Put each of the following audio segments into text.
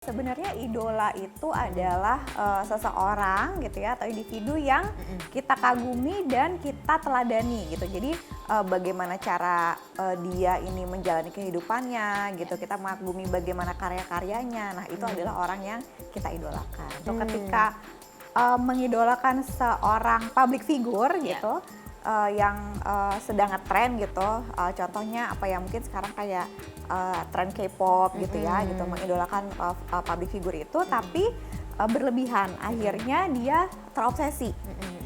Sebenarnya idola itu adalah seseorang gitu ya atau individu yang kita kagumi dan kita teladani gitu. Jadi bagaimana cara dia ini menjalani kehidupannya gitu. Kita mengagumi bagaimana karya-karyanya. Nah, itu adalah orang yang kita idolakan. So, ketika mengidolakan seorang public figure gitu yang sedang ngetren gitu, contohnya apa ya, mungkin sekarang kayak tren K-pop gitu ya gitu, mengidolakan public figure itu tapi berlebihan, akhirnya dia terobsesi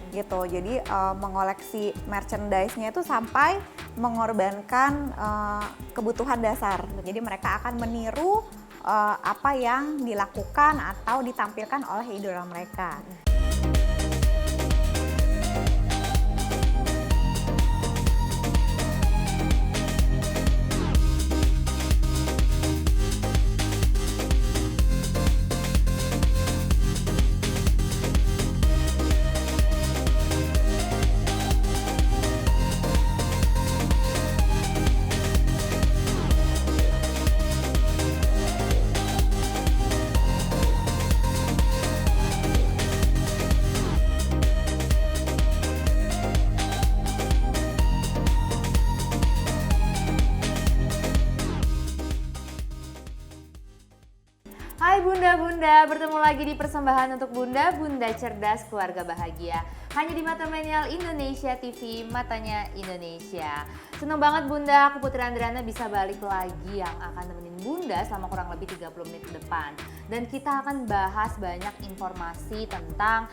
gitu. Jadi mengoleksi merchandise-nya itu sampai mengorbankan kebutuhan dasar. Jadi mereka akan meniru apa yang dilakukan atau ditampilkan oleh idola mereka. Hai Bunda-Bunda, bertemu lagi di persembahan untuk Bunda, Bunda Cerdas Keluarga Bahagia. Hanya di Mata Milenial Indonesia TV, matanya Indonesia. Seneng banget Bunda, aku Putri Andriana bisa balik lagi yang akan temenin Bunda selama kurang lebih 30 menit ke depan. Dan kita akan bahas banyak informasi tentang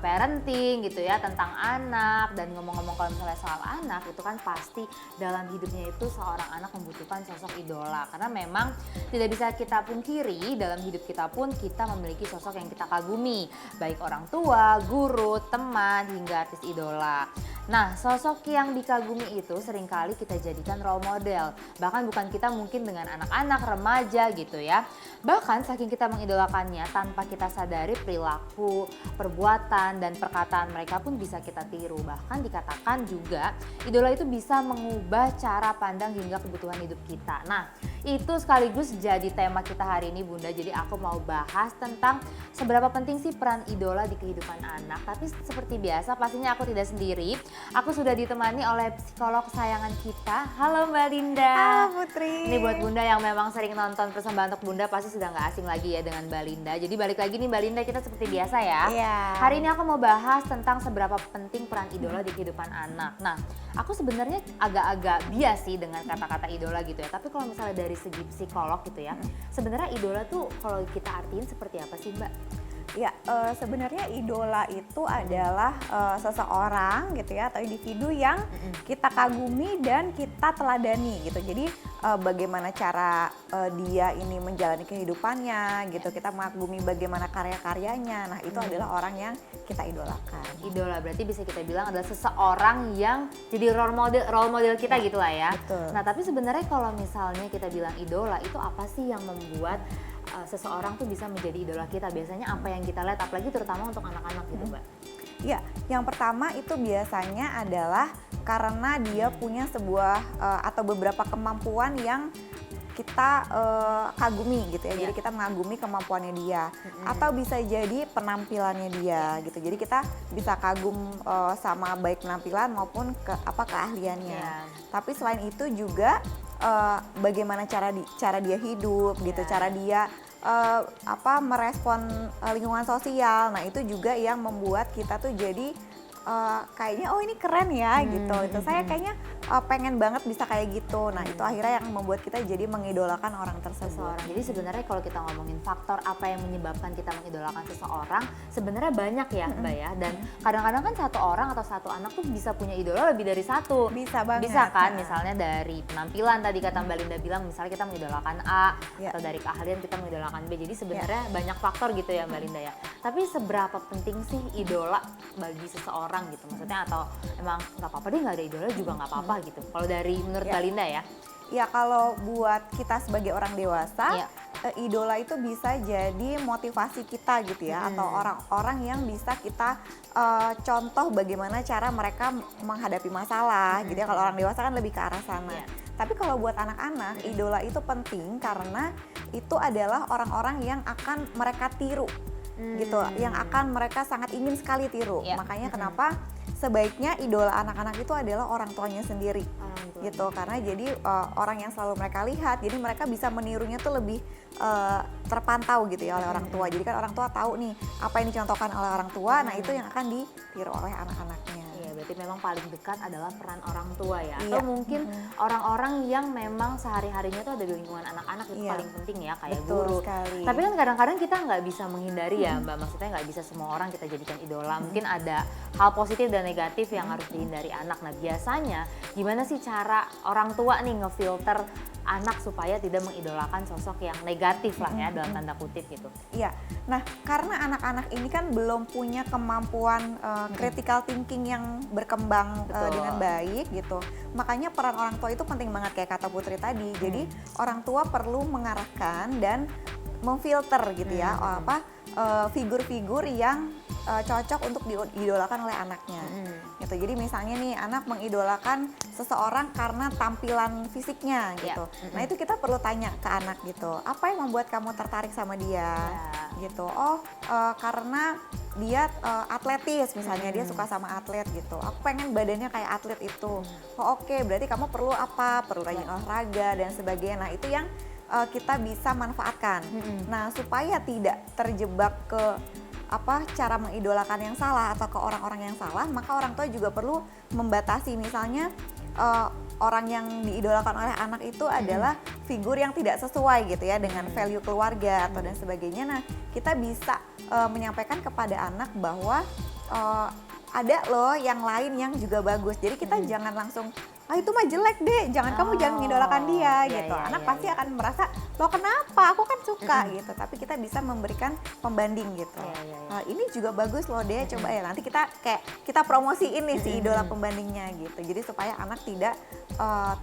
parenting gitu ya, tentang anak. Dan ngomong-ngomong kalau misalnya soal anak, itu kan pasti dalam hidupnya itu seorang anak membutuhkan sosok idola. Karena memang tidak bisa kita pungkiri, dalam hidup kita pun kita memiliki sosok yang kita kagumi. Baik orang tua, guru, teman, hingga artis idola. Nah, sosok yang dikagumi itu seringkali kita jadikan role model. Bahkan bukan kita, mungkin dengan anak-anak, remaja gitu ya. Bahkan saking kita mengidolakannya, tanpa kita sadari perilaku, perbuatan, dan perkataan mereka pun bisa kita tiru. Bahkan dikatakan juga idola itu bisa mengubah cara pandang hingga kebutuhan hidup kita. Nah, itu sekaligus jadi tema kita hari ini Bunda. Jadi aku mau bahas tentang seberapa penting sih peran idola di kehidupan anak. Tapi seperti biasa pastinya aku tidak sendiri. Aku sudah ditemani oleh psikolog kesayangan kita. Halo Mbak Linda. Halo Putri. Ini buat Bunda yang memang sering nonton persembahan untuk Bunda pasti sudah nggak asing lagi ya dengan Mbak Linda. Jadi balik lagi nih Mbak Linda, kita seperti biasa ya. Iya. Hari ini aku mau bahas tentang seberapa penting peran idola di kehidupan anak. Nah, aku sebenarnya agak-agak bias sih dengan kata-kata idola gitu ya. Tapi kalau misalnya dari segi psikolog gitu ya, sebenarnya idola tuh kalau kita artiin seperti apa sih Mbak? Ya, sebenarnya idola itu adalah seseorang gitu ya atau individu yang kita kagumi dan kita teladani gitu. Jadi bagaimana cara dia ini menjalani kehidupannya gitu. Kita mengagumi bagaimana karya-karyanya. Nah, itu adalah orang yang kita idolakan. Idola berarti bisa kita bilang adalah seseorang yang jadi role model kita gitu lah ya. Betul. Nah, tapi sebenarnya kalau misalnya kita bilang idola, itu apa sih yang membuat seseorang tuh bisa menjadi idola kita? Biasanya apa yang kita lihat, apalagi terutama untuk anak-anak gitu Mbak? Ya, yang pertama itu biasanya adalah karena dia punya sebuah atau beberapa kemampuan yang kita kagumi gitu ya. Jadi kita mengagumi kemampuannya dia, atau bisa jadi penampilannya dia gitu. Jadi kita bisa kagum sama baik penampilan maupun keahliannya. Tapi selain itu juga bagaimana cara dia hidup gitu, cara dia merespon lingkungan sosial. Nah, itu juga yang membuat kita tuh jadi kayaknya oh ini keren ya gitu. Itu saya kayaknya pengen banget bisa kayak gitu. Nah, itu akhirnya yang membuat kita jadi mengidolakan orang tersebut. Jadi sebenarnya kalau kita ngomongin faktor apa yang menyebabkan kita mengidolakan seseorang, sebenarnya banyak ya Mbak ya. Dan kadang-kadang kan satu orang atau satu anak tuh bisa punya idola lebih dari satu. Bisa banget. Bisa kan, misalnya dari penampilan tadi kata Mbak Linda bilang, misalnya kita mengidolakan A, atau dari keahlian kita mengidolakan B. Jadi sebenarnya banyak faktor gitu ya Mbak Linda ya. Tapi seberapa penting sih idola bagi seseorang gitu? Maksudnya atau emang nggak apa-apa deh nggak ada idola juga nggak apa-apa gitu? Kalau dari menurut Mbak Linda ya? Ya, kalau buat kita sebagai orang dewasa, idola itu bisa jadi motivasi kita gitu ya, atau orang-orang yang bisa kita contoh bagaimana cara mereka menghadapi masalah gitu ya. Kalau orang dewasa kan lebih ke arah sana. Tapi kalau buat anak-anak, idola itu penting karena itu adalah orang-orang yang akan mereka tiru gitu, yang akan mereka sangat ingin sekali tiru. Makanya kenapa sebaiknya idola anak-anak itu adalah orang tuanya sendiri gitu, karena jadi orang yang selalu mereka lihat, jadi mereka bisa menirunya tuh lebih terpantau gitu ya oleh orang tua. Jadi kan orang tua tahu nih apa yang dicontohkan oleh orang tua, nah itu yang akan ditiru oleh anak-anaknya. Berarti memang paling dekat adalah peran orang tua ya, atau mungkin orang-orang yang memang sehari-harinya tuh ada di lingkungan anak-anak itu paling penting ya, kayak guru. Sekali. Tapi kan kadang-kadang kita nggak bisa menghindari ya Mbak, maksudnya nggak bisa semua orang kita jadikan idola. Mungkin ada hal positif dan negatif yang harus dihindari anak. Nah biasanya gimana sih cara orang tua nih ngefilter anak supaya tidak mengidolakan sosok yang negatif lah ya, dalam tanda kutip gitu? Iya, nah karena anak-anak ini kan belum punya kemampuan critical thinking yang berkembang dengan baik gitu, makanya peran orang tua itu penting banget kayak kata Putri tadi. Jadi orang tua perlu mengarahkan dan memfilter gitu ya, figur-figur yang cocok untuk diidolakan oleh anaknya gitu. Jadi misalnya nih anak mengidolakan seseorang karena tampilan fisiknya gitu. Nah itu kita perlu tanya ke anak gitu, apa yang membuat kamu tertarik sama dia gitu. Karena dia atletis misalnya, dia suka sama atlet gitu, aku pengen badannya kayak atlet itu. Oke, berarti kamu perlu apa, perlu rajin olahraga dan sebagainya. Nah itu yang kita bisa manfaatkan. Nah supaya tidak terjebak ke cara mengidolakan yang salah atau ke orang-orang yang salah, maka orang tua juga perlu membatasi. Misalnya orang yang diidolakan oleh anak itu adalah figur yang tidak sesuai gitu ya dengan value keluarga atau dan sebagainya. Nah kita bisa menyampaikan kepada anak bahwa ada loh yang lain yang juga bagus. Jadi kita jangan langsung itu mah jelek deh, kamu jangan mengidolakan dia gitu. Anak pasti akan merasa, loh kenapa, aku kan suka gitu. Tapi kita bisa memberikan pembanding gitu. Ini juga bagus loh deh, coba ya nanti kita promosiin nih si idola pembandingnya gitu. Jadi supaya anak tidak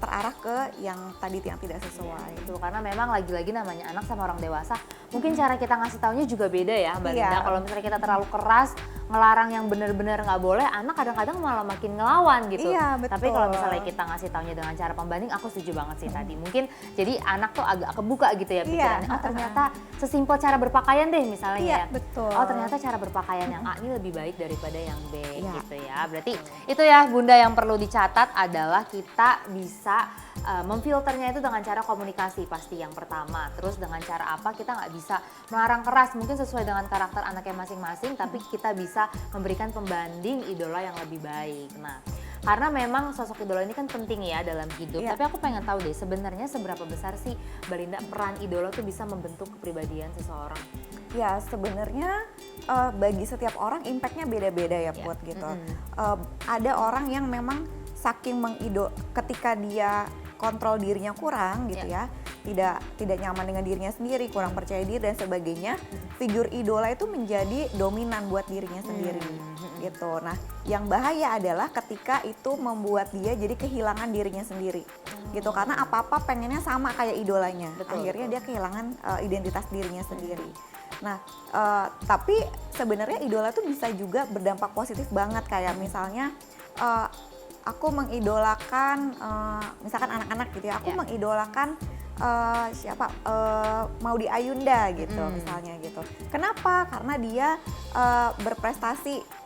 terarah ke yang tadi yang tidak sesuai. Itu karena memang lagi-lagi namanya anak sama orang dewasa, mungkin cara kita ngasih taunya juga beda ya Mbak Linda. Kalau misalnya kita terlalu keras ngelarang yang benar-benar nggak boleh, anak kadang-kadang malah makin ngelawan gitu. Tapi kalau misalnya kita ngasih taunya dengan cara pembanding, aku setuju banget sih tadi. Mungkin jadi anak tuh agak kebuka gitu ya pikirannya. Oh ternyata sesimpel cara berpakaian deh misalnya ya. Oh ternyata cara berpakaian yang A ini lebih baik daripada yang B gitu ya. Berarti itu ya Bunda yang perlu dicatat adalah kita bisa memfilternya itu dengan cara komunikasi pasti yang pertama. Terus dengan cara apa, kita nggak bisa melarang keras, mungkin sesuai dengan karakter anaknya masing-masing, tapi kita bisa memberikan pembanding idola yang lebih baik. Nah karena memang sosok idola ini kan penting ya dalam hidup, tapi aku pengen tahu deh sebenarnya seberapa besar sih Mbak Linda peran idola tuh bisa membentuk kepribadian seseorang? Ya sebenarnya bagi setiap orang impactnya beda-beda ya Put gitu. Ada orang yang memang saking ketika dia kontrol dirinya kurang gitu ya, tidak nyaman dengan dirinya sendiri, kurang percaya diri dan sebagainya, figur idola itu menjadi dominan buat dirinya sendiri gitu. Nah yang bahaya adalah ketika itu membuat dia jadi kehilangan dirinya sendiri gitu, karena apa-apa pengennya sama kayak idolanya. Akhirnya dia kehilangan identitas dirinya sendiri. Nah tapi sebenarnya idola tuh bisa juga berdampak positif banget, kayak misalnya aku mengidolakan misalkan anak-anak gitu ya, aku mengidolakan Maudy Ayunda gitu misalnya gitu. Kenapa? Karena dia berprestasi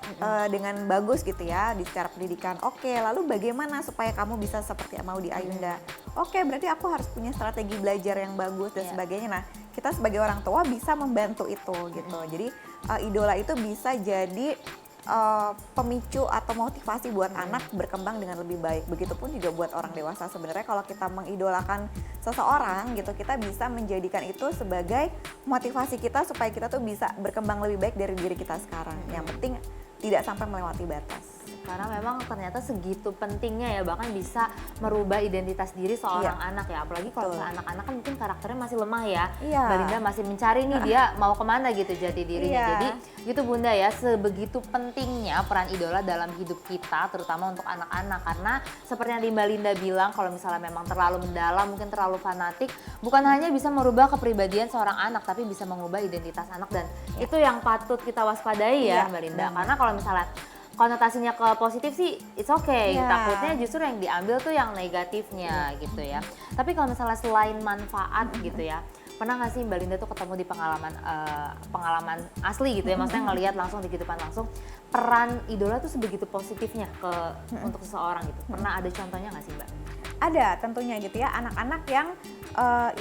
dengan bagus gitu ya di secara pendidikan. Oke, lalu bagaimana supaya kamu bisa seperti Maudy Ayunda? Oke, berarti aku harus punya strategi belajar yang bagus dan sebagainya. Nah, kita sebagai orang tua bisa membantu itu gitu. Jadi idola itu bisa jadi pemicu atau motivasi buat anak berkembang dengan lebih baik. Begitupun juga buat orang dewasa. Sebenarnya kalau kita mengidolakan seseorang gitu, kita bisa menjadikan itu sebagai motivasi kita supaya kita tuh bisa berkembang lebih baik dari diri kita sekarang. Yang penting tidak sampai melewati batas. Karena memang ternyata segitu pentingnya ya, bahkan bisa merubah identitas diri seorang anak ya. Apalagi kalau anak-anak kan mungkin karakternya masih lemah ya. Mbak Linda masih mencari nih dia mau kemana gitu jati dirinya. Jadi gitu Bunda ya, sebegitu pentingnya peran idola dalam hidup kita, terutama untuk anak-anak. Karena seperti yang Mbak Linda bilang, kalau misalnya memang terlalu mendalam, mungkin terlalu fanatik, bukan hanya bisa merubah kepribadian seorang anak, tapi bisa mengubah identitas anak. Dan itu yang patut kita waspadai ya Mbak Linda. Karena kalau misalnya konotasinya ke positif sih it's okay, takutnya justru yang diambil tuh yang negatifnya gitu ya. Tapi kalau misalnya selain manfaat gitu ya, pernah nggak sih Mbak Linda tuh ketemu di pengalaman asli gitu ya, maksudnya ngelihat langsung di kehidupan langsung peran idola tuh sebegitu positifnya untuk seseorang gitu. Pernah ada contohnya nggak sih Mbak? Ada tentunya gitu ya, anak-anak yang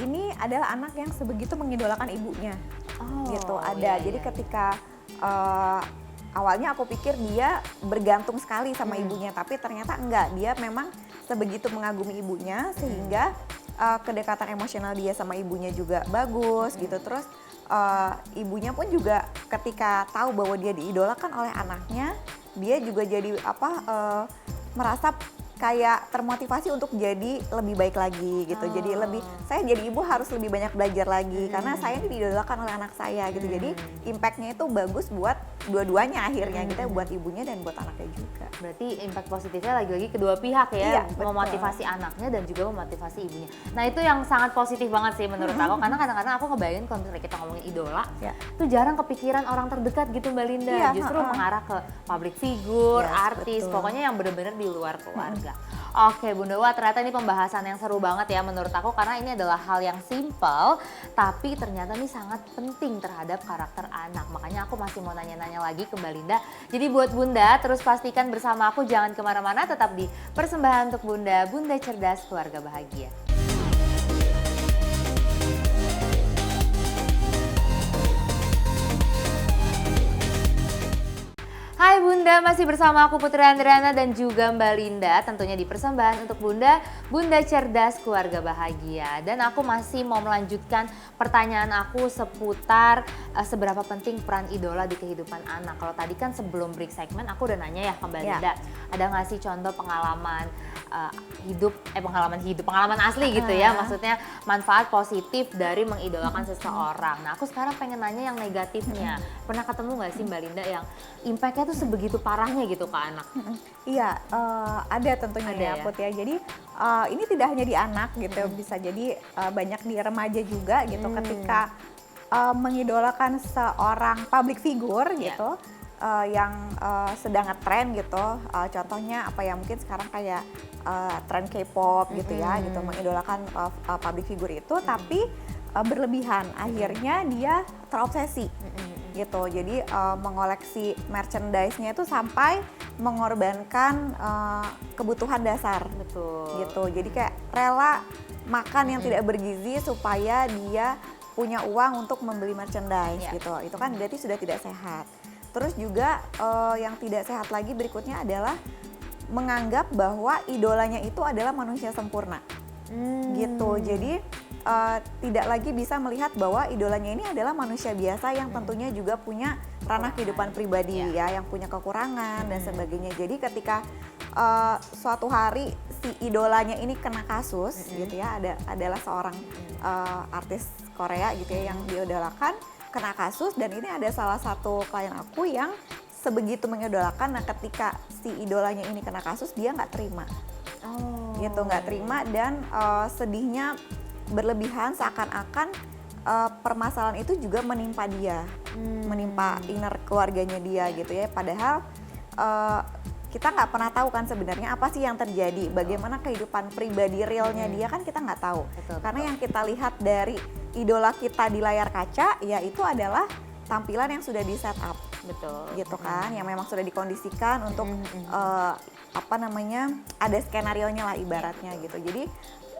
ini adalah anak yang sebegitu mengidolakan ibunya gitu, ada. Jadi ketika awalnya aku pikir dia bergantung sekali sama ibunya, tapi ternyata enggak, dia memang sebegitu mengagumi ibunya sehingga kedekatan emosional dia sama ibunya juga bagus gitu. Terus ibunya pun juga ketika tahu bahwa dia diidolakan oleh anaknya, dia juga jadi merasa kayak termotivasi untuk jadi lebih baik lagi gitu. Jadi saya jadi ibu harus lebih banyak belajar lagi karena saya ini diidolakan oleh anak saya gitu. Jadi impactnya itu bagus buat dua-duanya akhirnya, kita buat ibunya dan buat anaknya juga. Berarti impact positifnya lagi-lagi kedua pihak ya, Iya, betul. memotivasi anaknya dan juga memotivasi ibunya. Nah itu yang sangat positif banget sih menurut aku, karena kadang-kadang aku ngebayangin kalau misalnya kita ngomongin idola, tuh jarang kepikiran orang terdekat gitu Mbak Linda, Iya, justru mengarah ke public figure, Yes, artis, betul. pokoknya yang benar-benar di luar keluarga. Oke Bunda, wah ternyata ini pembahasan yang seru banget ya menurut aku, karena ini adalah hal yang simple tapi ternyata ini sangat penting terhadap karakter anak. Makanya aku masih mau nanya-nanya lagi ke Mbak Linda. Jadi buat Bunda terus pastikan bersama aku, jangan kemana-mana, tetap di Persembahan untuk Bunda, Bunda Cerdas Keluarga Bahagia. Hai Bunda, masih bersama aku Putri Andriana dan juga Mbak Linda, tentunya di Persembahan untuk Bunda, Bunda Cerdas Keluarga Bahagia. Dan aku masih mau melanjutkan pertanyaan aku seputar seberapa penting peran idola di kehidupan anak. Kalau tadi kan sebelum break segmen aku udah nanya ya ke Mbak Linda, ada nggak sih contoh pengalaman pengalaman asli gitu ya, maksudnya manfaat positif dari mengidolakan seseorang. Nah aku sekarang pengen nanya yang negatifnya. Pernah ketemu nggak sih Mbak Linda yang impactnya tuh sebegitu parahnya gitu ke anak? Iya, ada tentunya Ada ya ya? Put ya. Jadi ini tidak hanya di anak gitu, bisa jadi banyak di remaja juga gitu. Ketika mengidolakan seorang public figure gitu, yang sedang ngetren gitu. Contohnya apa ya, mungkin sekarang kayak tren K-pop gitu ya, gitu, mengidolakan public figure itu, tapi berlebihan. Akhirnya dia terobsesi gitu. Jadi mengoleksi merchandise-nya itu sampai mengorbankan kebutuhan dasar. Betul. Gitu. Jadi kayak rela makan yang tidak bergizi supaya dia punya uang untuk membeli merchandise gitu. Itu kan berarti sudah tidak sehat. Terus juga yang tidak sehat lagi berikutnya adalah menganggap bahwa idolanya itu adalah manusia sempurna. Gitu. Jadi tidak lagi bisa melihat bahwa idolanya ini adalah manusia biasa yang tentunya juga punya ranah kehidupan pribadi ya, yang punya kekurangan dan sebagainya. Jadi ketika suatu hari si idolanya ini kena kasus gitu ya, adalah seorang artis Korea gitu ya yang diidolakan, kena kasus, dan ini ada salah satu klien aku yang sebegitu mengidolakan. Nah ketika si idolanya ini kena kasus, dia nggak terima. Gitu, nggak terima, dan sedihnya berlebihan, seakan-akan permasalahan itu juga menimpa dia, menimpa inner keluarganya dia gitu ya. Padahal kita nggak pernah tahu kan sebenarnya apa sih yang terjadi, bagaimana kehidupan pribadi realnya dia kan kita nggak tahu. Karena yang kita lihat dari idola kita di layar kaca ya itu adalah tampilan yang sudah di set up. Betul. Gitu kan, yang memang sudah dikondisikan untuk ada skenarionya lah ibaratnya gitu. Jadi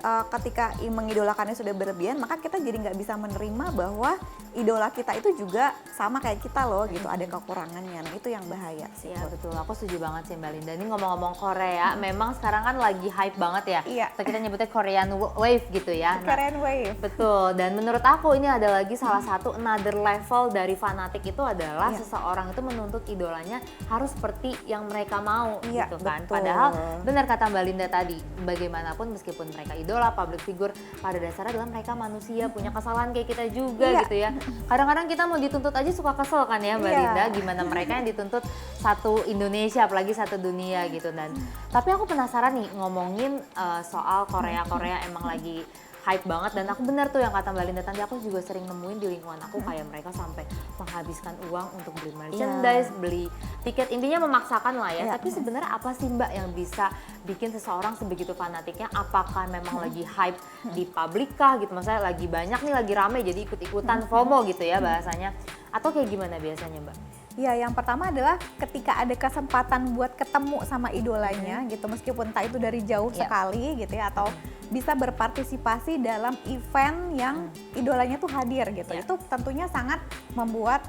ketika mengidolakannya sudah berlebihan, maka kita jadi nggak bisa menerima bahwa idola kita itu juga sama kayak kita loh gitu, ada kekurangannya. Nah itu yang bahaya sih. Iya betul, aku setuju banget sih Mbak Linda. Ini ngomong-ngomong Korea, memang sekarang kan lagi hype banget ya. Iya. Atau kita nyebutnya Korean Wave gitu ya. Korean Wave. Betul, dan menurut aku ini ada lagi salah satu another level dari fanatik itu adalah seseorang itu menuntut idolanya harus seperti yang mereka mau gitu kan. Betul. Padahal benar kata Mbak Linda tadi, bagaimanapun meskipun mereka idola, public figure, pada dasarnya adalah mereka manusia, punya kesalahan kayak kita juga gitu ya. Kadang-kadang kita mau dituntut aja suka kesel kan ya Mbak Linda, gimana mereka yang dituntut satu Indonesia apalagi satu dunia gitu. Dan tapi aku penasaran nih ngomongin soal Korea emang lagi hype banget. Dan aku benar tuh yang kata Mbak Linda tadi, aku juga sering nemuin di lingkungan aku kayak mereka sampai menghabiskan uang untuk beli merchandise, beli tiket, intinya memaksakan lah ya. Tapi sebenarnya apa sih Mbak yang bisa bikin seseorang sebegitu fanatiknya? Apakah memang lagi hype di publik kah gitu, maksudnya lagi banyak nih, lagi rame jadi ikut-ikutan FOMO gitu ya bahasanya, atau kayak gimana biasanya Mbak? Ya, yang pertama adalah ketika ada kesempatan buat ketemu sama idolanya gitu, meskipun entah itu dari jauh sekali gitu ya, atau bisa berpartisipasi dalam event yang idolanya tuh hadir gitu. Itu tentunya sangat membuat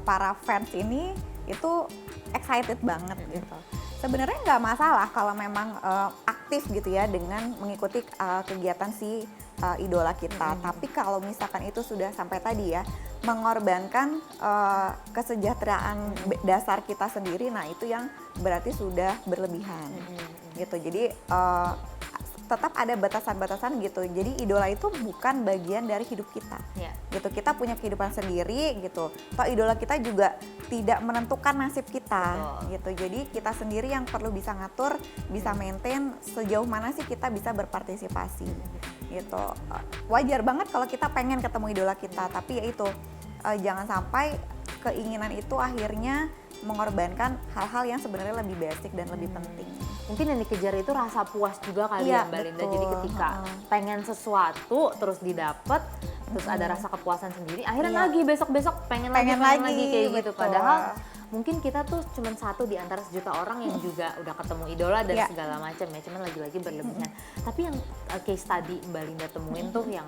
para fans ini itu excited banget gitu. Sebenarnya nggak masalah kalau memang aktif gitu ya dengan mengikuti kegiatan si idola kita. Tapi kalau misalkan itu sudah sampai tadi ya mengorbankan kesejahteraan dasar kita sendiri, nah itu yang berarti sudah berlebihan gitu. Jadi tetap ada batasan-batasan gitu. Jadi idola itu bukan bagian dari hidup kita, gitu. Kita punya kehidupan sendiri gitu. Toh idola kita juga tidak menentukan nasib kita, gitu. Jadi kita sendiri yang perlu bisa ngatur, bisa maintain sejauh mana sih kita bisa berpartisipasi, gitu. Wajar banget kalau kita pengen ketemu idola kita, tapi ya itu jangan sampai keinginan itu akhirnya mengorbankan hal-hal yang sebenarnya lebih basic dan lebih penting. Mungkin yang dikejar itu rasa puas juga kali ya Mbak Linda. Jadi ketika pengen sesuatu terus didapat, terus ada rasa kepuasan sendiri, akhirnya lagi besok-besok pengen lagi kayak gitu. Padahal mungkin kita tuh cuma satu di antara sejuta orang yang juga udah ketemu idola dan segala macam ya, cuman lagi-lagi berlebihan. Tapi yang case tadi Mbak Linda temuin tuh yang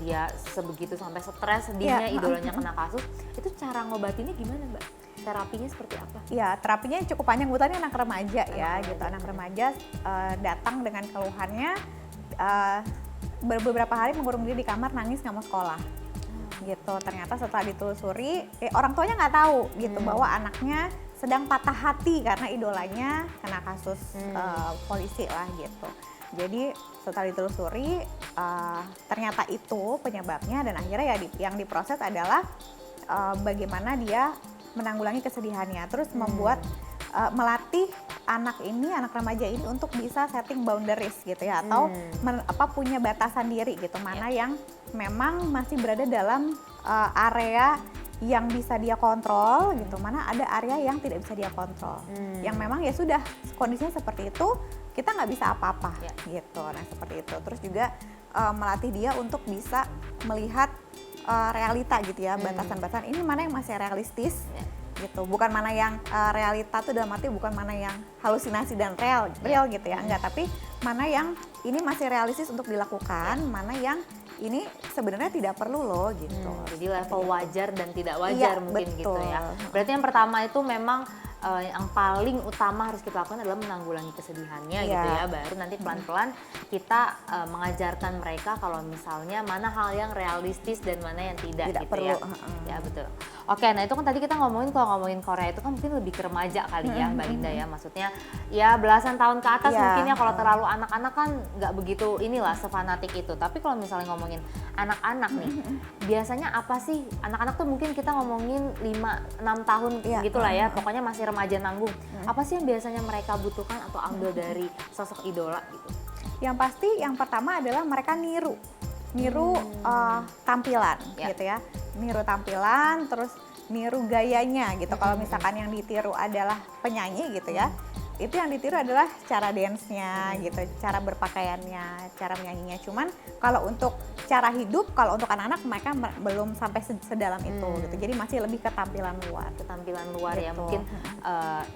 dia sebegitu sampai stres, sedihnya idolanya kena kasus, itu cara ngobatinnya gimana Mbak? Terapinya seperti apa? Ya, terapinya cukup panjang, kebetulan anak remaja gitu. Anak remaja datang dengan keluhannya beberapa hari mengurung diri di kamar, nangis nggak mau sekolah. Gitu. Ternyata setelah ditelusuri, orang tuanya nggak tahu gitu bahwa anaknya sedang patah hati karena idolanya kena kasus polisi lah gitu. Jadi setelah ditelusuri ternyata itu penyebabnya, dan akhirnya ya yang diproses adalah bagaimana dia menanggulangi kesedihannya, terus membuat melatih anak remaja ini untuk bisa setting boundaries gitu ya, atau punya batasan diri gitu, mana yang memang masih berada dalam area yang bisa dia kontrol gitu, mana ada area yang tidak bisa dia kontrol, yang memang ya sudah kondisinya seperti itu, kita nggak bisa apa-apa gitu. Nah seperti itu. Terus juga melatih dia untuk bisa melihat realita gitu ya, batasan-batasan ini mana yang masih realistis gitu, bukan mana yang realita tuh dalam arti bukan mana yang halusinasi dan real gitu ya, enggak, tapi mana yang ini masih realistis untuk dilakukan, mana yang ini sebenarnya tidak perlu loh gitu. Jadi level wajar dan tidak wajar mungkin gitu ya. Berarti yang pertama itu memang yang paling utama harus kita lakukan adalah menanggulangi kesedihannya gitu ya, baru nanti pelan-pelan kita mengajarkan mereka kalau misalnya mana hal yang realistis dan mana yang tidak gitu perlu. Ya betul. Oke, nah itu kan tadi kita kalau ngomongin Korea itu kan mungkin lebih ke remaja kali ya Mbak Linda ya, maksudnya ya belasan tahun ke atas mungkin ya, kalau terlalu anak-anak kan nggak begitu inilah sefanatik itu. Tapi kalau misalnya ngomongin anak-anak nih, biasanya apa sih, anak-anak tuh mungkin kita ngomongin 5-6 tahun gitulah ya, pokoknya masih remaja nanggung. Apa sih yang biasanya mereka butuhkan atau ambil dari sosok idola gitu? Yang pasti yang pertama adalah mereka niru tampilan gitu ya, niru tampilan, terus niru gayanya gitu. Kalau misalkan yang ditiru adalah penyanyi gitu ya, itu yang ditiru adalah cara dance-nya gitu, cara berpakaiannya, cara menyanyinya. Cuman kalau untuk cara hidup, kalau untuk anak-anak mereka belum sampai sedalam itu gitu. Jadi masih lebih ke tampilan luar. Ketampilan luar gitu. Ya, mungkin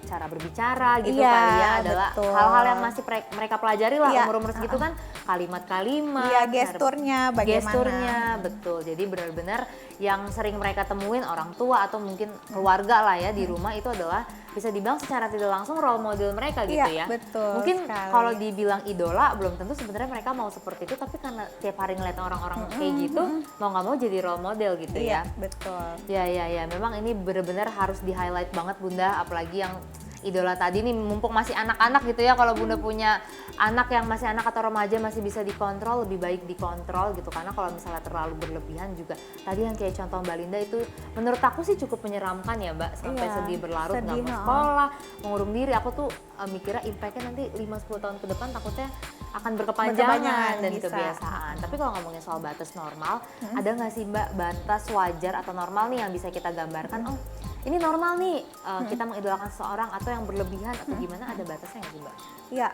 cara berbicara gitu kali ya, adalah hal-hal yang masih mereka pelajari lah umur-umur segitu kan, kalimat-kalimat. Iya, gesturnya bagaimana. Gesturnya, betul. Jadi benar-benar yang sering mereka temuin orang tua atau mungkin keluarga lah ya di rumah itu adalah bisa dibilang secara tidak langsung role model mereka gitu ya. Betul. Mungkin kalau dibilang idola belum tentu sebenarnya mereka mau seperti itu, tapi karena tiap hari ngeliat orang-orang kayak gitu, mau nggak mau jadi role model gitu ya. Betul. Ya, memang ini benar-benar harus di highlight banget Bunda, apalagi yang idola tadi nih, mumpung masih anak-anak gitu ya, kalau Bunda punya anak yang masih anak atau remaja masih bisa dikontrol, lebih baik dikontrol gitu, karena kalau misalnya terlalu berlebihan juga, tadi yang kayak contoh Mbak Linda itu menurut aku sih cukup menyeramkan ya Mbak, sampai sedih berlarut, nggak mau sekolah, mengurung diri. Aku tuh mikirnya impact-nya nanti 5-10 tahun ke depan takutnya akan berkepanjangan dan bisa. kebiasaan. Tapi kalau ngomongin soal batas normal, ada nggak sih Mbak batas wajar atau normal nih yang bisa kita gambarkan? Oh, ini normal nih kita mengidolakan seseorang atau yang berlebihan atau gimana? Ada batasnya nggak sih Mbak? Ya,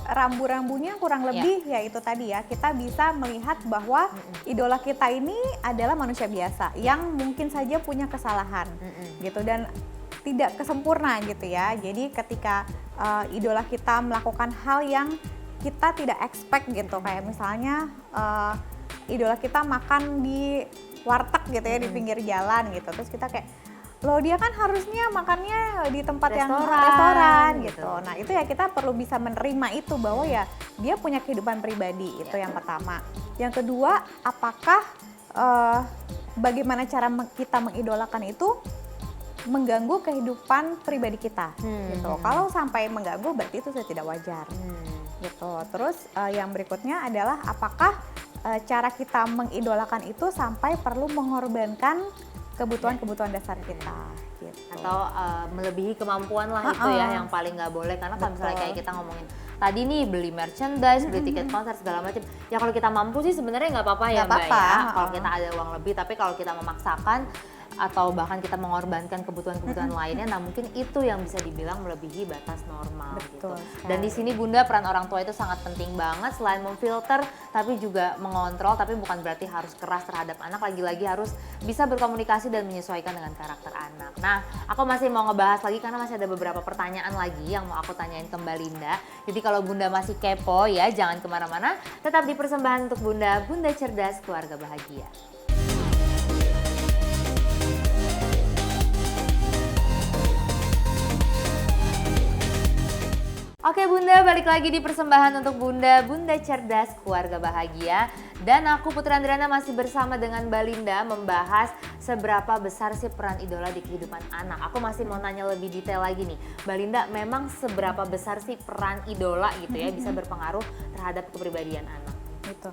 rambu-rambunya kurang lebih ya itu tadi ya, kita bisa melihat bahwa idola kita ini adalah manusia biasa yang mungkin saja punya kesalahan gitu dan tidak kesempurna gitu ya. Jadi ketika idola kita melakukan hal yang kita tidak expect gitu, kayak misalnya idola kita makan di warteg gitu ya, di pinggir jalan gitu, terus kita kayak loh dia kan harusnya makannya di tempat yang restoran gitu. Nah itu ya kita perlu bisa menerima itu bahwa ya dia punya kehidupan pribadi, itu yang pertama. Yang kedua, apakah bagaimana cara kita mengidolakan itu mengganggu kehidupan pribadi kita gitu. Kalau sampai mengganggu berarti itu sudah tidak wajar gitu. Terus yang berikutnya adalah apakah cara kita mengidolakan itu sampai perlu mengorbankan kebutuhan-kebutuhan dasar kita gitu. Atau melebihi kemampuan lah itu ya yang paling nggak boleh, karena kalau misalnya kayak kita ngomongin tadi nih beli merchandise, beli tiket konser segala macam, ya kalau kita mampu sih sebenarnya nggak apa-apa ya Mbak ya, kalau kita ada uang lebih. Tapi kalau kita memaksakan atau bahkan kita mengorbankan kebutuhan-kebutuhan lainnya, nah mungkin itu yang bisa dibilang melebihi batas normal. Betul, gitu. Dan di sini Bunda, peran orang tua itu sangat penting banget, selain memfilter tapi juga mengontrol, tapi bukan berarti harus keras terhadap anak, lagi-lagi harus bisa berkomunikasi dan menyesuaikan dengan karakter anak. Nah, aku masih mau ngebahas lagi karena masih ada beberapa pertanyaan lagi yang mau aku tanyain ke Mbak Linda. Jadi kalau Bunda masih kepo ya, jangan kemana-mana, tetap di persembahan untuk Bunda, Bunda Cerdas Keluarga Bahagia. Oke Bunda, balik lagi di persembahan untuk Bunda, Bunda Cerdas Keluarga Bahagia. Dan aku Putri Andriana masih bersama dengan Mbak Linda membahas seberapa besar sih peran idola di kehidupan anak. Aku masih mau nanya lebih detail lagi nih, Mbak Linda, memang seberapa besar sih peran idola gitu ya bisa berpengaruh terhadap kepribadian anak? Gitu.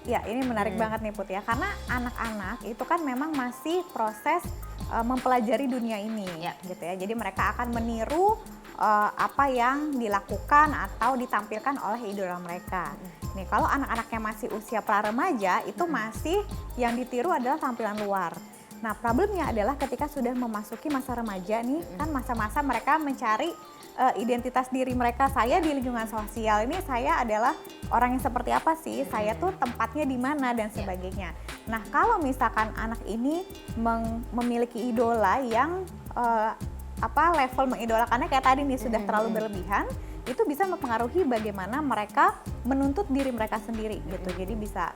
Ya ini menarik banget nih Put ya, karena anak-anak itu kan memang masih proses mempelajari dunia ini gitu ya. Jadi mereka akan meniru apa yang dilakukan atau ditampilkan oleh idola mereka. Nih kalau anak-anaknya masih usia pra remaja itu masih yang ditiru adalah tampilan luar. Nah problemnya adalah ketika sudah memasuki masa remaja nih kan masa-masa mereka mencari identitas diri mereka. Saya di lingkungan sosial ini saya adalah orang yang seperti apa sih? Saya tuh tempatnya di mana dan sebagainya. Nah kalau misalkan anak ini memiliki idola yang level mengidolakannya kayak tadi nih sudah terlalu berlebihan, itu bisa mempengaruhi bagaimana mereka menuntut diri mereka sendiri gitu. Jadi bisa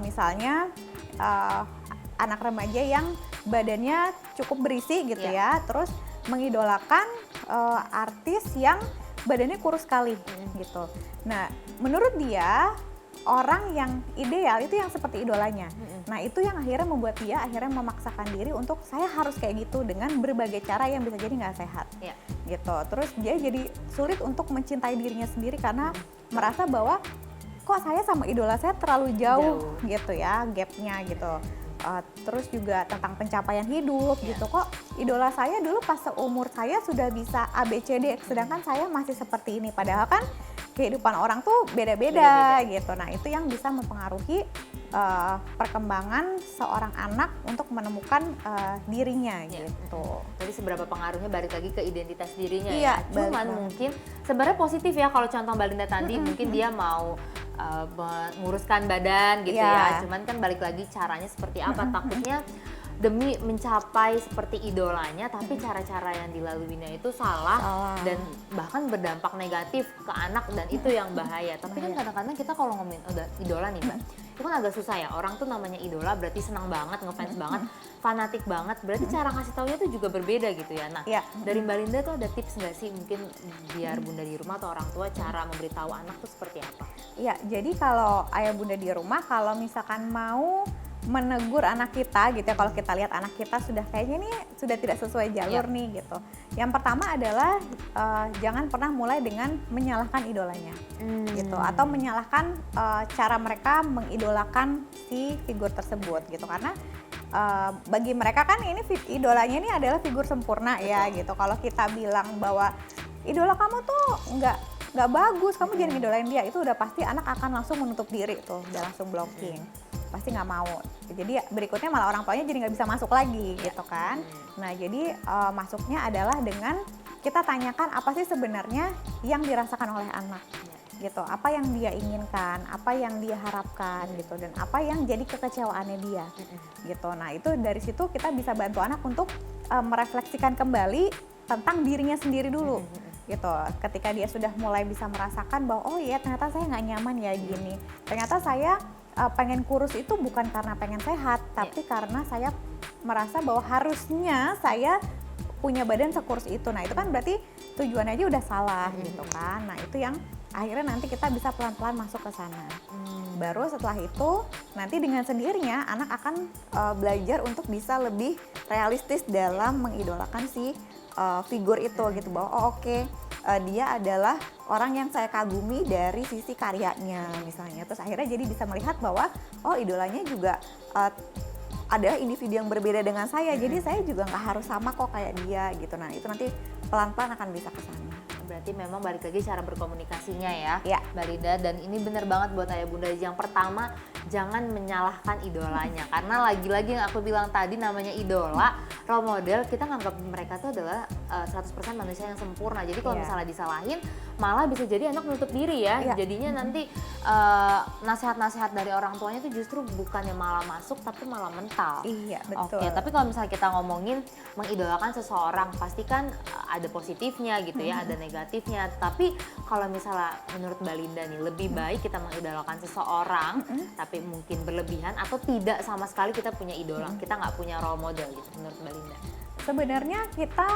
misalnya anak remaja yang badannya cukup berisi gitu ya, terus mengidolakan artis yang badannya kurus sekali gitu. Nah menurut dia orang yang ideal itu yang seperti idolanya. Nah itu yang akhirnya membuat dia akhirnya memaksakan diri untuk saya harus kayak gitu dengan berbagai cara yang bisa jadi nggak sehat gitu. Terus dia jadi sulit untuk mencintai dirinya sendiri karena merasa bahwa kok saya sama idola saya terlalu jauh gitu ya gapnya gitu. Terus juga tentang pencapaian hidup gitu, kok idola saya dulu pas seumur saya sudah bisa ABCD sedangkan saya masih seperti ini, padahal kan kehidupan orang tuh beda-beda gitu. Nah itu yang bisa mempengaruhi perkembangan seorang anak untuk menemukan dirinya gitu. Jadi seberapa pengaruhnya balik lagi ke identitas dirinya ya. Cuman mungkin sebenarnya positif ya kalau contoh Mbak Linda tadi mungkin dia mau menguruskan badan gitu ya. Cuman kan balik lagi caranya seperti apa, takutnya demi mencapai seperti idolanya tapi cara-cara yang dilaluinya itu salah dan bahkan berdampak negatif ke anak dan itu yang bahaya. Tapi kan kadang-kadang kita kalau ngomongin udah idola nih Mbak, itu kan agak susah ya. Orang tuh namanya idola berarti senang banget, ngefans banget, fanatik banget. Berarti cara ngasih taunya tuh juga berbeda gitu ya. Nah, dari Mbak Linda tuh ada tips nggak sih mungkin biar bunda di rumah atau orang tua cara memberitahu anak tuh seperti apa? Iya, jadi kalau ayah bunda di rumah kalau misalkan mau menegur anak kita gitu ya, kalau kita lihat anak kita sudah kayaknya nih sudah tidak sesuai jalur nih gitu. Yang pertama adalah jangan pernah mulai dengan menyalahkan idolanya gitu, atau menyalahkan cara mereka mengidolakan si figur tersebut gitu, karena bagi mereka kan ini idolanya ini adalah figur sempurna ya gitu. Kalau kita bilang bahwa idola kamu tuh nggak nggak bagus, kamu jangan ngidolain dia, itu udah pasti anak akan langsung menutup diri tuh, udah langsung blocking, pasti nggak mau. Jadi berikutnya malah orang tuanya jadi nggak bisa masuk lagi gitu kan. Nah jadi masuknya adalah dengan kita tanyakan apa sih sebenarnya yang dirasakan oleh anak gitu, apa yang dia inginkan, apa yang dia harapkan gitu, dan apa yang jadi kekecewaannya dia gitu. Nah itu dari situ kita bisa bantu anak untuk merefleksikan kembali tentang dirinya sendiri dulu gitu. Ketika dia sudah mulai bisa merasakan bahwa oh iya ternyata saya nggak nyaman ya gini, ternyata saya pengen kurus itu bukan karena pengen sehat, tapi karena saya merasa bahwa harusnya saya punya badan sekurus itu. Nah itu kan berarti tujuannya aja udah salah gitu kan. Nah itu yang akhirnya nanti kita bisa pelan-pelan masuk ke sana. Baru setelah itu nanti dengan sendirinya anak akan belajar untuk bisa lebih realistis dalam mengidolakan si figur itu gitu, bahwa oh oke, dia adalah orang yang saya kagumi dari sisi karyanya misalnya. Terus akhirnya jadi bisa melihat bahwa oh idolanya juga ada individu yang berbeda dengan saya, jadi saya juga nggak harus sama kok kayak dia gitu. Nah itu nanti pelan-pelan akan bisa ke sana. Berarti memang balik lagi cara berkomunikasinya ya, Ya. Mbak Linda. Dan ini bener banget buat ayah bunda. Yang pertama, jangan menyalahkan idolanya. Karena lagi-lagi yang aku bilang tadi, namanya idola, role model, kita nganggap mereka tuh adalah 100% manusia yang sempurna. Jadi kalau misalnya disalahin, malah bisa jadi anak menutup diri ya. Jadinya nanti nasihat-nasihat dari orang tuanya itu justru bukannya malah masuk, tapi malah mental. Iya betul. Oke, tapi kalau misalnya kita ngomongin mengidolakan seseorang, pasti kan ada positifnya gitu ya, ada negatifnya. Tapi kalau misalnya menurut Mbak Linda nih, lebih baik kita mengidolakan seseorang, tapi mungkin berlebihan, atau tidak sama sekali kita punya idola, kita nggak punya role model gitu menurut Mbak Linda? Sebenarnya kita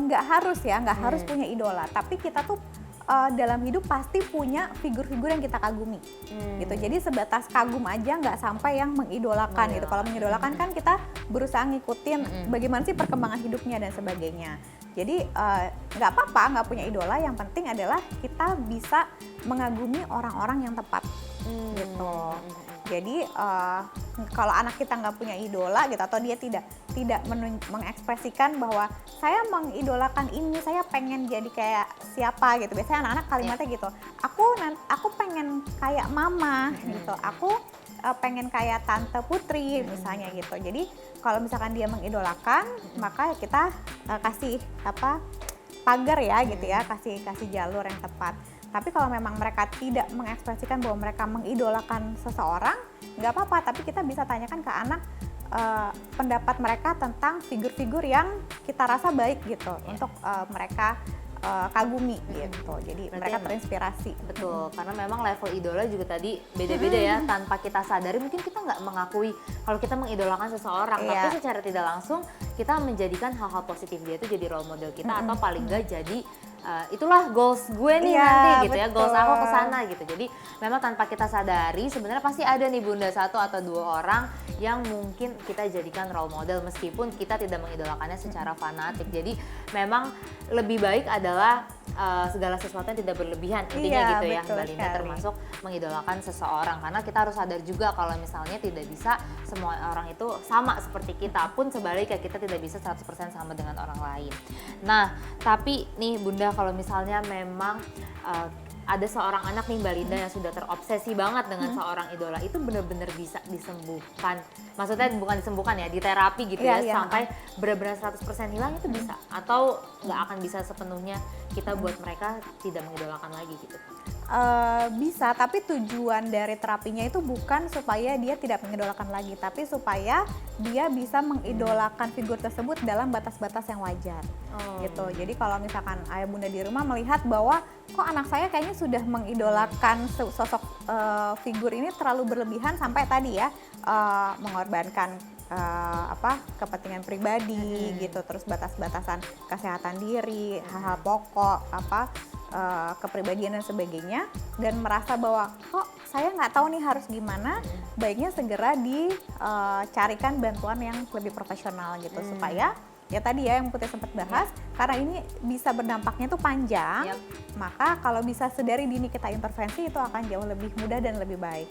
nggak harus harus punya idola, tapi kita tuh dalam hidup pasti punya figur-figur yang kita kagumi gitu. Jadi sebatas kagum aja, nggak sampai yang mengidolakan gitu. Kalau mengidolakan kan kita berusaha ngikutin bagaimana sih perkembangan hidupnya dan sebagainya. Jadi nggak apa-apa nggak punya idola, yang penting adalah kita bisa mengagumi orang-orang yang tepat gitu. Jadi kalau anak kita nggak punya idola gitu, atau dia tidak mengekspresikan bahwa saya mengidolakan ini, saya pengen jadi kayak siapa gitu. Biasanya anak-anak kalimatnya gitu, aku pengen kayak mama gitu, aku pengen kayak tante Putri misalnya gitu. Jadi kalau misalkan dia mengidolakan, maka kita kasih pagar ya gitu ya, kasih jalur yang tepat. Tapi kalau memang mereka tidak mengekspresikan bahwa mereka mengidolakan seseorang, nggak apa-apa. Tapi kita bisa tanyakan ke anak pendapat mereka tentang figur-figur yang kita rasa baik gitu, untuk mereka kagumi gitu. Jadi berarti mereka terinspirasi. Betul, karena memang level idola juga tadi beda-beda ya. Tanpa kita sadari mungkin kita nggak mengakui kalau kita mengidolakan seseorang, tapi secara tidak langsung kita menjadikan hal-hal positif dia itu jadi role model kita, atau paling nggak jadi itulah goals gue nih nanti gitu ya, goals aku kesana gitu. Jadi memang tanpa kita sadari sebenarnya pasti ada nih bunda, 1 atau 2 orang yang mungkin kita jadikan role model meskipun kita tidak mengidolakannya secara fanatik. Jadi memang lebih baik adalah segala sesuatu yang tidak berlebihan, intinya gitu ya Mbak Linda, termasuk mengidolakan seseorang. Karena kita harus sadar juga kalau misalnya tidak bisa semua orang itu sama seperti kita, pun sebaliknya kita tidak bisa 100% sama dengan orang lain. Nah tapi nih bunda, kalau misalnya memang ada seorang anak nih Mbak Linda yang sudah terobsesi banget dengan seorang idola, itu benar-benar bisa disembuhkan. Maksudnya bukan disembuhkan ya, diterapi gitu sampai benar-benar 100% hilang, itu bisa? Atau nggak akan bisa sepenuhnya kita buat mereka tidak mengidolakan lagi gitu? Bisa, tapi tujuan dari terapinya itu bukan supaya dia tidak mengidolakan lagi, tapi supaya dia bisa mengidolakan figur tersebut dalam batas-batas yang wajar gitu. Jadi kalau misalkan ayah bunda di rumah melihat bahwa kok anak saya kayaknya sudah mengidolakan sosok figur ini terlalu berlebihan sampai tadi ya mengorbankan kepentingan pribadi gitu, terus batas-batasan kesehatan diri, hal-hal pokok kepribadian dan sebagainya, dan merasa bahwa kok saya nggak tahu nih harus gimana, baiknya segera dicarikan bantuan yang lebih profesional gitu, supaya ya tadi ya yang Putri sempat bahas, karena ini bisa berdampaknya tuh panjang, maka kalau bisa sedari dini kita intervensi itu akan jauh lebih mudah dan lebih baik.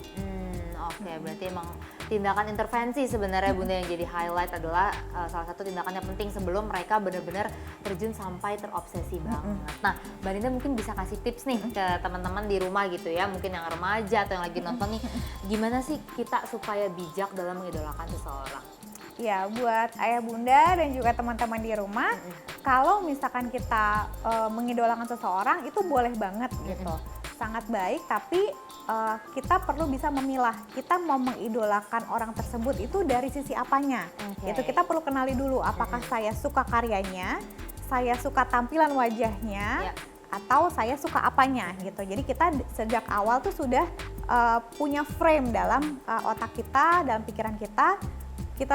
Oke, berarti emang tindakan intervensi sebenarnya Bunda yang jadi highlight adalah salah satu tindakan yang penting sebelum mereka benar-benar terjun sampai terobsesi banget. Nah, Mbak Linda mungkin bisa kasih tips nih ke teman-teman di rumah gitu ya, mungkin yang remaja atau yang lagi nonton nih, gimana sih kita supaya bijak dalam mengidolakan seseorang? Ya, buat ayah bunda dan juga teman-teman di rumah, kalau misalkan kita mengidolakan seseorang itu boleh banget gitu, sangat baik. Tapi kita perlu bisa memilah, kita mau mengidolakan orang tersebut itu dari sisi apanya. Itu kita perlu kenali dulu, apakah saya suka karyanya, saya suka tampilan wajahnya, atau saya suka apanya gitu. Jadi kita sejak awal tuh sudah punya frame dalam otak kita, dalam pikiran kita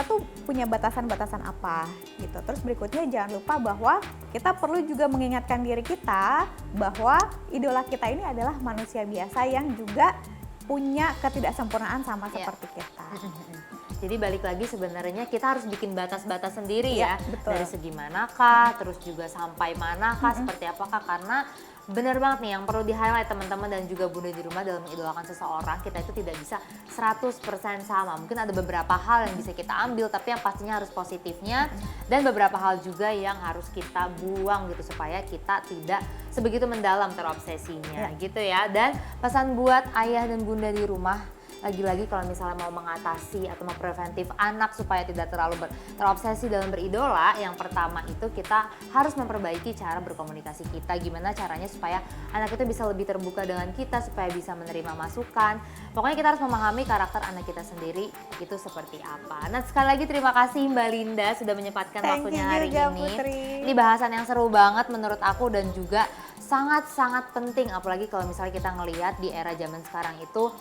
tuh punya batasan-batasan apa gitu. Terus berikutnya jangan lupa bahwa kita perlu juga mengingatkan diri kita bahwa idola kita ini adalah manusia biasa yang juga punya ketidaksempurnaan sama seperti kita. Jadi balik lagi sebenarnya kita harus bikin batas-batas sendiri ya, betul. dari segi manakah, terus juga sampai manakah, seperti apakah, karena benar banget nih yang perlu di-highlight teman-teman dan juga bunda di rumah dalam mengidolakan seseorang, kita itu tidak bisa 100% sama. Mungkin ada beberapa hal yang bisa kita ambil, tapi yang pastinya harus positifnya, dan beberapa hal juga yang harus kita buang gitu supaya kita tidak sebegitu mendalam terobsesinya gitu ya. Dan pesan buat ayah dan bunda di rumah, lagi-lagi kalau misalnya mau mengatasi atau mempreventif anak supaya tidak terlalu terobsesi dalam beridola, yang pertama itu kita harus memperbaiki cara berkomunikasi kita. Gimana caranya supaya anak itu bisa lebih terbuka dengan kita, supaya bisa menerima masukan. Pokoknya kita harus memahami karakter anak kita sendiri itu seperti apa. Nah, sekali lagi terima kasih Mbak Linda sudah menyempatkan waktunya hari ini. Putri. Ini bahasan yang seru banget menurut aku dan juga sangat-sangat penting, apalagi kalau misalnya kita ngelihat di era zaman sekarang itu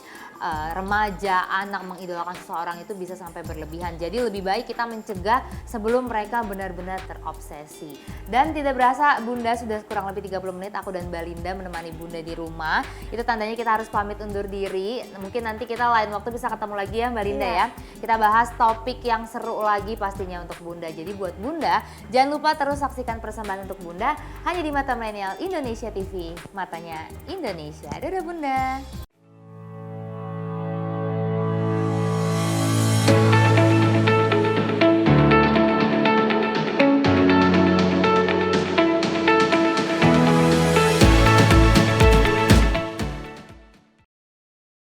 remaja, anak mengidolakan seseorang itu bisa sampai berlebihan. Jadi lebih baik kita mencegah sebelum mereka benar-benar terobsesi. Dan tidak berasa Bunda sudah kurang lebih 30 menit aku dan Mbak Linda menemani Bunda di rumah. Itu tandanya kita harus pamit undur diri. Mungkin nanti kita lain waktu bisa ketemu lagi ya Mbak Linda ya. Kita bahas topik yang seru lagi pastinya untuk Bunda. Jadi buat Bunda, jangan lupa terus saksikan persembahan untuk Bunda hanya di Mata Milenial Indonesia TV, matanya Indonesia. Dadah Bunda.